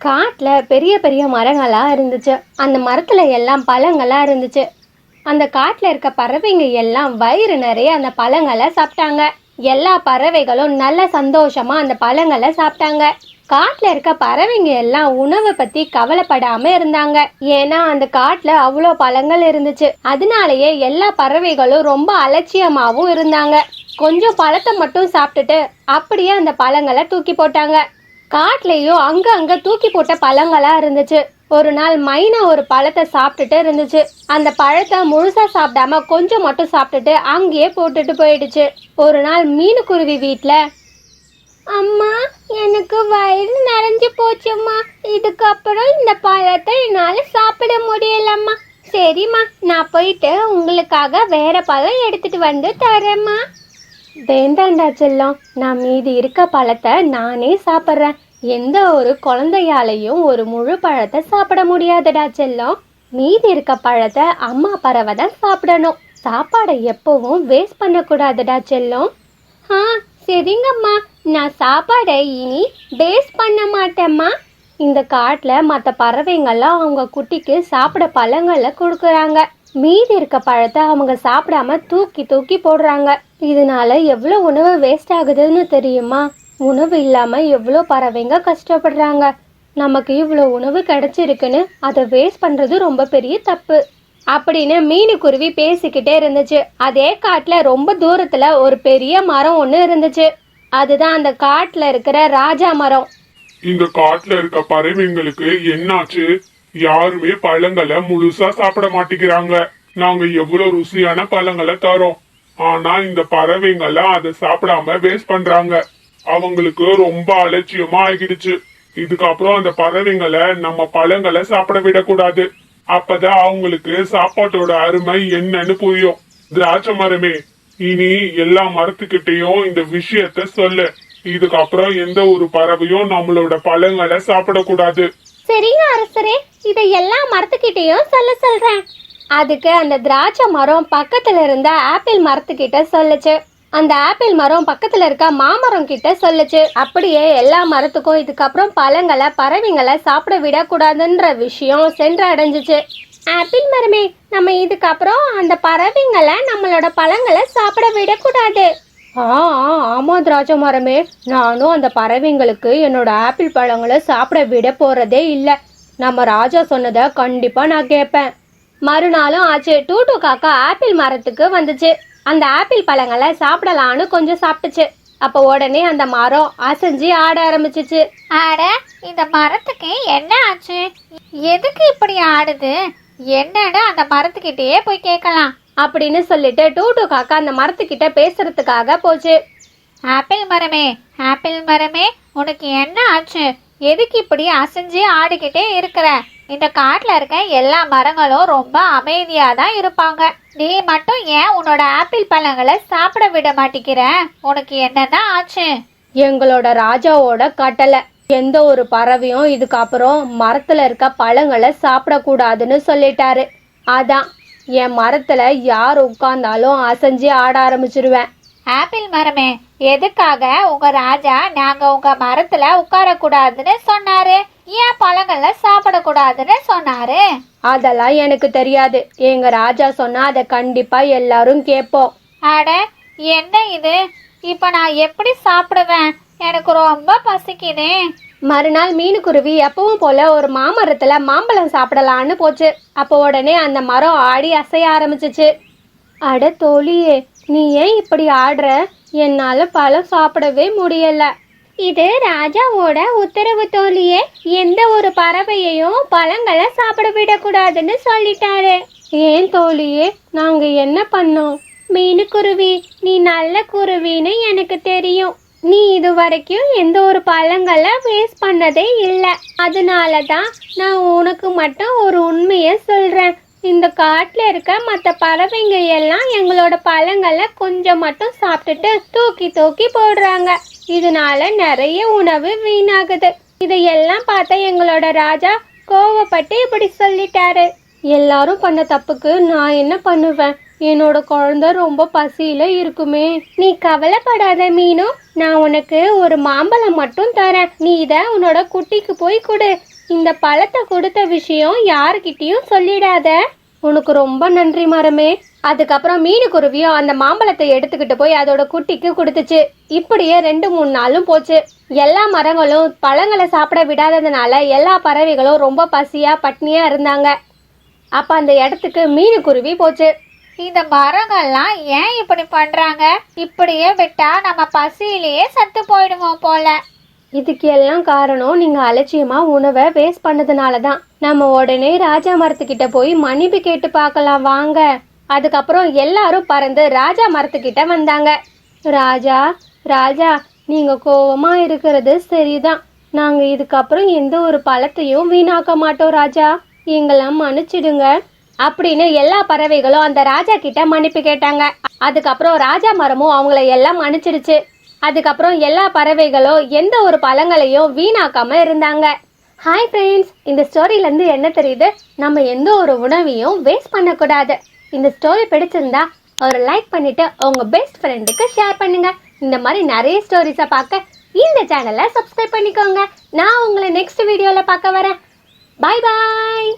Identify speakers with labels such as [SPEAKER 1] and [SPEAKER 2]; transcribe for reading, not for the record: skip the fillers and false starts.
[SPEAKER 1] காட்டுல பெரிய பெரிய மரங்களா இருந்துச்சு. அந்த மரத்துல எல்லாம் பழங்களா இருந்துச்சு. அந்த காட்டுல இருக்க பறவைங்க எல்லாம் வயிறு நிறைய அந்த பழங்களை சாப்பிட்டாங்க. எல்லா பறவைகளும் நல்ல சந்தோஷமா அந்த பழங்களை சாப்பிட்டாங்க. காட்டுல இருக்க பறவைங்க எல்லாம் உணவை பத்தி கவலைப்படாம இருந்தாங்க. ஏன்னா அந்த காட்டுல அவ்வளோ பழங்கள் இருந்துச்சு. அதனாலயே எல்லா பறவைகளும் ரொம்ப அலட்சியமாவும் இருந்தாங்க. கொஞ்சம் பழத்தை மட்டும் சாப்பிட்டுட்டு அப்படியே அந்த பழங்களை தூக்கி போட்டாங்க. காட்டுலயும் அங்க அங்க தூக்கி போட்ட பழங்களா இருந்துச்சு. ஒரு நாள் மைனா ஒரு பழத்தை சாப்பிட்டுட்டு இருந்துச்சு. அந்த பழத்தை முழுசா சாப்பிடாம கொஞ்சம் மட்டும் சாப்பிட்டுட்டு அங்கேயே போட்டுட்டு போயிடுச்சு. ஒரு நாள் மீனுக்குருவி வீட்டுல, அம்மா, எனக்கு வயிறு நிறைஞ்சு போச்சும்மா. இதுக்கப்புறம் இந்த பழத்தை என்னால சாப்பிட முடியலம்மா. சரிம்மா, நான் போயிட்டு உங்களுக்காக வேற பழம் எடுத்துட்டு வந்து தரேம்மா. வேண்டாண்டா செல்லம், நான் மீதி இருக்க பழத்தை நானே சாப்பிட்றேன். எந்த ஒரு குழந்தையாலையும் ஒரு முழு பழத்தை சாப்பிட முடியாதுடா செல்லம். மீதி இருக்க பழத்தை அம்மா பறவை தான் சாப்பிடணும். சாப்பாடை எப்பவும் வேஸ்ட் பண்ணக்கூடாதுடா செல்லம். ஆ, சரிங்கம்மா, நான் சாப்பாடை இனி வேஸ்ட் பண்ண மாட்டேம்மா. இந்த காட்டில் மற்ற பறவைங்கள்லாம் அவங்க குட்டிக்கு சாப்பிட பழங்களை கொடுக்குறாங்க. மீதி இருக்க பழத்தை அவங்க சாப்பிடாம தூக்கி தூக்கி போடுறாங்க. இதனால எவ்வளோ உணவு வேஸ்ட் ஆகுதுன்னு தெரியுமா? உணவு இல்லாம எவ்வளோ பறவைங்க கஷ்டப்படுறாங்க. நமக்கு இவ்வளோ உணவு கிடைச்சிருக்குன்னு அதை வேஸ்ட் பண்றது ரொம்ப பெரிய தப்பு அப்படின்னு மீனுக்குருவி பேசிக்கிட்டே இருந்துச்சு. அதே காட்டுல ரொம்ப தூரத்துல ஒரு பெரிய மரம் ஒண்ணு இருந்துச்சு. அதுதான் அந்த காட்டுல இருக்கிற ராஜா மரம்.
[SPEAKER 2] இந்த காட்டுல இருக்க பறவைங்களுக்கு என்னாச்சு? யாருமே பழங்களை முழுசா சாப்பிட மாட்டேங்கிறாங்க. நாங்க எவ்வளவு ருசியான பழங்களை தரோம், ஆனா இந்த பறவைங்கெல்லாம் அதை சாப்பிடாம வேஸ்ட் பண்றாங்க. அவங்களுக்கு ரொம்ப அலட்சியமா ஆகிடுச்சு. இதுக்கப்புறம் அந்த பறவைங்களை நம்ம பழங்களை சாப்பிட விடக்கூடாது. அப்பதான் அவங்களுக்கு சாப்பாட்டோட அருமை என்னன்னு புரியும். திராட்சை மரமே, இனி எல்லா மரத்துக்கிட்டையும் இந்த விஷயத்த சொல்லு. இதுக்கப்புறம் எந்த ஒரு பறவையும் நம்மளோட பழங்களை சாப்பிடக்கூடாது.
[SPEAKER 1] சரிங்க அரசரே, இதை எல்லா மரத்துக்கிட்டையும் சொல்றேன். அதுக்கு அந்த திராட்சை மரம் பக்கத்துல இருந்த ஆப்பிள் மரத்துக்கிட்ட சொல்லுச்சு. அந்த ஆப்பிள் மரம் பக்கத்துல இருக்க மாமரம் கிட்ட சொல்லுச்சு. அப்படியே எல்லா மரத்துக்கும் இதுக்கப்புறம் பழங்களை பறவைங்களை சாப்பிட விடக்கூடாதுன்ற விஷயம் சென்றடைஞ்சிச்சு. ஆப்பிள் மரமே, நம்ம இதுக்கப்புறம் அந்த பறவைங்களை நம்மளோட பழங்களை சாப்பிட விடக்கூடாது. ஆமா திராட்சை மரமே, நானும் அந்த பறவைங்களுக்கு என்னோட ஆப்பிள் பழங்களை சாப்பிட விட போறதே இல்லை. நம்ம ராஜா சொன்னதை கண்டிப்பா நான் கேட்பேன். மறுநாளும் ஆச்சு. டூட்டு காக்கா ஆப்பிள் மரத்துக்கு வந்துச்சு. அந்த ஆப்பிள் பழங்களை சாப்பிடலான்னு கொஞ்சம் சாப்பிட்டுச்சு. அப்ப உடனே அந்த மரம் அசைஞ்சு ஆட ஆரம்பிச்சிச்சு.
[SPEAKER 3] ஆட, இந்த மரத்துக்கு என்ன ஆச்சு? எதுக்கு இப்படி ஆடுது? என்னன்னு அந்த மரத்துக்கிட்டயே போய் கேட்கலாம்
[SPEAKER 1] அப்படின்னு சொல்லிட்டு டூட்டு காக்கா அந்த மரத்துக்கிட்ட பேசுறதுக்காக போச்சு.
[SPEAKER 3] ஆப்பிள் மரமே, ஆப்பிள் மரமே, உனக்கு என்ன ஆச்சு? எதுக்கு இப்படி அசைஞ்சு ஆடிக்கிட்டே இருக்கிற? இந்த காட்டுல இருக்க எல்லா மரங்களும் ரொம்ப அமைதியா தான் இருப்பாங்க. நீ மட்டும் ஏன் உன்னோட ஆப்பிள் பழங்களை சாப்பிட விட மாட்டேங்கிற? உனக்கு என்னதான் ஆச்சு?
[SPEAKER 1] எங்களோட ராஜாவோட கட்டளை, எந்த ஒரு பறவையும் இதுக்கப்புறம் மரத்துல இருக்க பழங்களை சாப்பிடக்கூடாதுன்னு சொல்லிட்டாரு. அதான் என் மரத்துல யார் உட்கார்ந்தாலும் அசைஞ்சு ஆட ஆரம்பிச்சிருவேன்.
[SPEAKER 3] ஆப்பிள் மரமே, எதுக்காக உங்க ராஜா நாங்க உங்க மரத்துல உட்கார கூடாதுன்னு சொன்னாரு? ஏன் பழங்கள்ல சாப்பிடக்கூடாதுன்னு சொன்னாரு?
[SPEAKER 1] அதெல்லாம் எனக்கு தெரியாது. எங்க ராஜா சொன்னா அதை கண்டிப்பா எல்லாரும் கேட்போம்.
[SPEAKER 3] அட, என்ன இது? இப்ப நான் எப்படி சாப்பிடுவேன்? எனக்கு ரொம்ப பசிக்குதே.
[SPEAKER 1] மறுநாள் மீனுக்குருவி எப்பவும் போல ஒரு மாமரத்துல மாம்பழம் சாப்பிடலான்னு போச்சு. அப்போ உடனே அந்த மரம் ஆடி அசைய ஆரம்பிச்சிச்சு. அட தோழியே, நீ ஏன் இப்படி ஆடுற? என்னால பழம் சாப்பிடவே முடியல. இது ராஜாவோட உத்தரவு தோழியே. எந்த ஒரு பறவையையும் பழங்களை சாப்பிட விடக்கூடாதுன்னு சொல்லிட்டாரு. ஏன் தோழியே, நாங்க என்ன பண்ணோம்? மீனுக்குருவி, நீ நல்ல குருவின்னு எனக்கு தெரியும். நீ இது வரைக்கும் எந்த ஒரு பழங்களை வேஸ்ட் பண்ணதே இல்லை. அதனாலதான் நான் உனக்கு மட்டும் ஒரு உண்மையை சொல்றேன். இந்த காட்டுல இருக்க மற்ற பறவைங்க எல்லாம் எங்களோட பழங்களை கொஞ்சம் மட்டும் சாப்பிட்டுட்டு தூக்கி தூக்கி போடுறாங்க. இதனால நிறைய உணவு வீணாகுது. இதையெல்லாம் பார்த்தா எங்களோட ராஜா கோவப்பட்டு இப்படி சொல்லிட்டாரு. எல்லாரும் பண்ண தப்புக்கு நான் என்ன பண்ணுவேன்? என்னோட குழந்தை ரொம்ப பசியில இருக்குமே. நீ கவலைப்படாத மீனு, நான் உனக்கு ஒரு மாம்பழம் மட்டும் தரேன். நீ இத உன்னோட குட்டிக்கு போய் கொடு. இந்த பழத்தை கொடுத்த விஷயம் யாருக்கிட்டயும் சொல்லிடாத. உனக்கு ரொம்ப நன்றி மரமே. அதுக்கப்புறம் மீனுக்குருவியும் அந்த மாம்பழத்தை எடுத்துக்கிட்டு போய் அதோட குட்டிக்கு கொடுத்துச்சு. இப்படியே 2-3 நாளும் போச்சு. எல்லா மரங்களும் பழங்களை சாப்பிட விடாததுனால எல்லா பறவைகளும் ரொம்ப பசியா பட்னியா இருந்தாங்க. அப்ப அந்த இடத்துக்கு மீனுக்குருவி போச்சு.
[SPEAKER 3] இந்த மரங்கள்லாம் ஏன் இப்படி பண்றாங்க? இப்படியே விட்டா நம்ம பசியிலேயே செத்து போயிடுவோம் போல.
[SPEAKER 1] இதுக்கு எல்லாம் காரணம் நீங்க அலட்சியமா உணவை வேஸ்ட் பண்ணதுனால தான். நம்ம உடனே ராஜா மரத்துக்கிட்ட போய் மன்னிப்பு கேட்டு பார்க்கலாம் வாங்க. அதுக்கப்புறம் எல்லாரும் பறந்து ராஜா மரத்துக்கிட்ட வந்தாங்க. ராஜா ராஜா, நீங்க கோவமா இருக்கிறது சரிதான். நாங்க இதுக்கப்புறம் எந்த ஒரு பழத்தையும் வீணாக்க மாட்டோம் ராஜா. எங்கெல்லாம் மன்னிச்சிடுங்க அப்படின்னு எல்லா பறவைகளும் அந்த ராஜா கிட்ட மன்னிப்பு கேட்டாங்க. அதுக்கப்புறம் ராஜா மரமும் அவங்கள எல்லாம் மன்னிச்சிடுச்சு. அதுக்கப்புறம் எல்லா பறவைகளும் எந்த ஒரு பழங்களையும் வீணாக்காம இருந்தாங்க. ஹாய் ஃப்ரெண்ட்ஸ், இந்த ஸ்டோரியிலேருந்து என்ன தெரியுது? நம்ம எந்த ஒரு உணவையும் வேஸ்ட் பண்ணக்கூடாது. இந்த ஸ்டோரி பிடிச்சிருந்தா ஒரு லைக் பண்ணிட்டு உங்க பெஸ்ட் ஃப்ரெண்டுக்கு ஷேர் பண்ணுங்க. இந்த மாதிரி நிறைய ஸ்டோரிஸை பார்க்க இந்த சேனலை சப்ஸ்கிரைப் பண்ணிக்கோங்க. நான் உங்களை நெக்ஸ்ட் வீடியோவில் பார்க்க வரேன். பாய் பாய்.